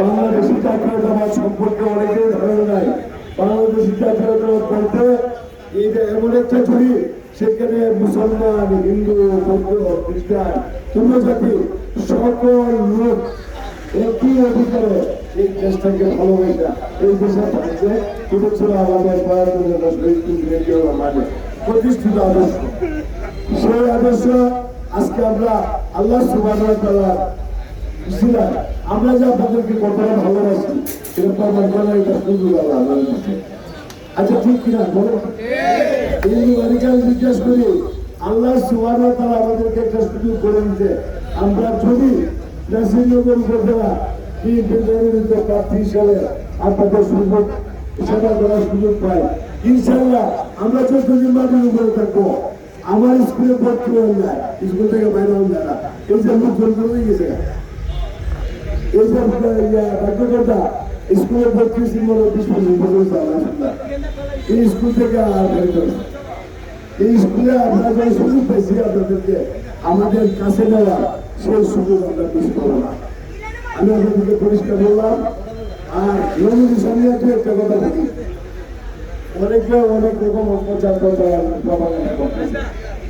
বাংলাদেশি জাতীয়তাবাদ সম্পর্কে অনেকের ধারণা নাই। বাংলাদেশি জাতীয়তাবাদ বলতে এটা এমন একটা ছবি, সেখানে মুসলমান, হিন্দু, বৌদ্ধ, খ্রিস্টান, উপজাতি সকল লোক একই অধিকারে এই দেশটাকে ভালোবাসা, এই দেশের থাকছে এটা ছিল আমাদের প্রতিষ্ঠিত আদর্শ। সেই আদর্শ আজকে আমরা আল্লাহ সুবহানাহু ওয়া তাআলার ছিলাম, আমরা যে আপনাদেরকে কতটা ভালোবাসি এটা প্রমাণ করা এটা সুযোগ আল্লাহ আমাদের দিচ্ছে। আচ্ছা ঠিক কিনা বলো? এই অধিকার জিজ্ঞাসা করি, আল্লাহ সুবহানাহু ওয়া তাআলা আমাদেরকে একটা সুযোগ করে দিতে, আমরা যদি নাসিরনগর উপজেলা বিএনপির প্রার্থী হিসাবে আপনাদের সুযোগ সেবা করার সুযোগ পাই, ইনশাআল্লাহ আমরা যতদিন মাটির উপরে থাকবো আমার স্কুলে ভর্তি হন না, স্কুল থেকে বাইরে হন না, এই যে মুখ জল করে গেছে, এই যে বাধ্যকর্তা স্কুলে ভর্তি ছিল 20-25 এই স্কুল থেকে আর এই স্কুলে আমরা যে সুযোগ পেয়েছি আপনাদেরকে আমাদের কাছে নেওয়া, সেই সুযোগ আমরা মিস করবো না। আমি আপনাদেরকে পরিষ্কার বললাম। আর নমিনি সামনে একটা কথা বলি, অনেকে অনেক রকম অত্যাচার প্রপাগান্ডা করতেছে,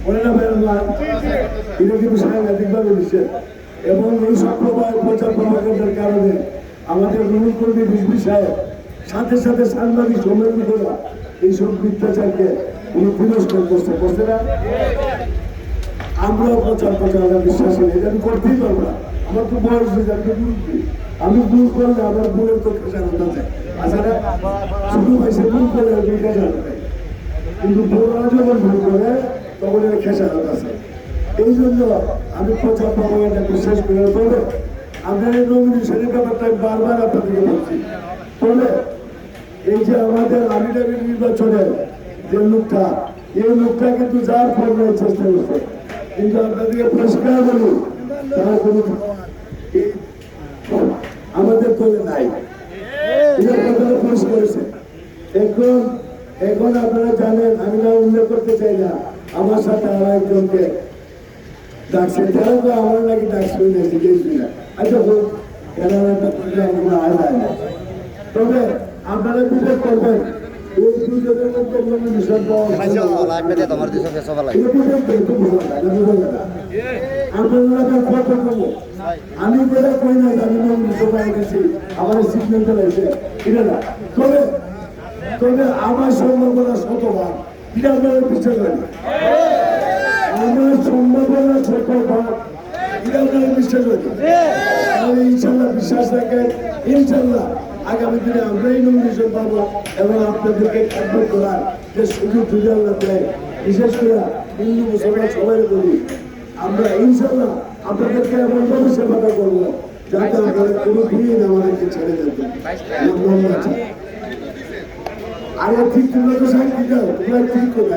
মনে না এটা কিন্তু সাংঘাতিকভাবে দিচ্ছে। এবং এই সব প্রচার প্রপাগান্ডার কারণে আমাদের রুল কর্মী বিজবি সাহেব সাথে সাথে সাংবাদিক সম্মেলন করা এইসব মিথ্যাচারকে উনি তিরস্কার করছে না। আমরাও প্রচার প্রচারণা বিশ্বাসী নেই, এটা আমি করতেই পারবো না। আমার তো বয়স হয়ে যাবে, আমি ভুল করলে আমার ভুলের তো খেসারত আছে। আসলে শুধু পয়সা ভুল করলে খেসারত নেই, কিন্তু বড়রা যখন ভুল করে তখন এর খেসারত আছে। এই জন্য আমি প্রচার প্রচারণা বিশ্বাস করে তবে আপনার এই নমিনেশনের ব্যাপারটা আমি বারবার আপনাদেরকে বলছি। তবে এই যে আমাদের আমিরাবির নির্বাচনের যে লোকটা, এই লোকটা কিন্তু যার ফর্মের চেষ্টা করছে, কিন্তু আপনাদেরকে পরিষ্কার বলি তার কোনো আমাদের দলে নাই, করেছে। এখন আপনারা জানেন, আমি না উল্লেখ করতে চাই না, আমার সাথে আরো একজনকে ডাকছে, তারা তো আমার নাকি ডাকছে না। আচ্ছা তবে আপনারা বিবেক করবেন, আমি বলে কই না গেছি আমার সিগন্যালটা লাগছে এটা না। তবে তবে আমার সম্ভাবনা শতভাগ, এটা আপনারা বিশ্বাস করেন, আমার সম্ভাবনা শতভাগ, এটা আপনারা বিশ্বাস করেন। ইনশাল্লাহ বিশ্বাস রাখেন, ইনশাল্লাহ আগামী দিনে আমরাই নমিনেশন পাবো এবং আপনাদেরকে খেদমত করার যে সুযোগ আল্লাহ দেয়, বিশেষ করে হিন্দু মুসলমান সবাই বলি, আমরা ইনশাল্লাহ আপনাদেরকে এমনভাবে সেবাটা করবো যাতে আপনারা কোনো দিন আমাদেরকে ছেড়ে যেত। আরে ঠিক তোমরা তো সাক্ষী দাও, তোমরা ঠিক করে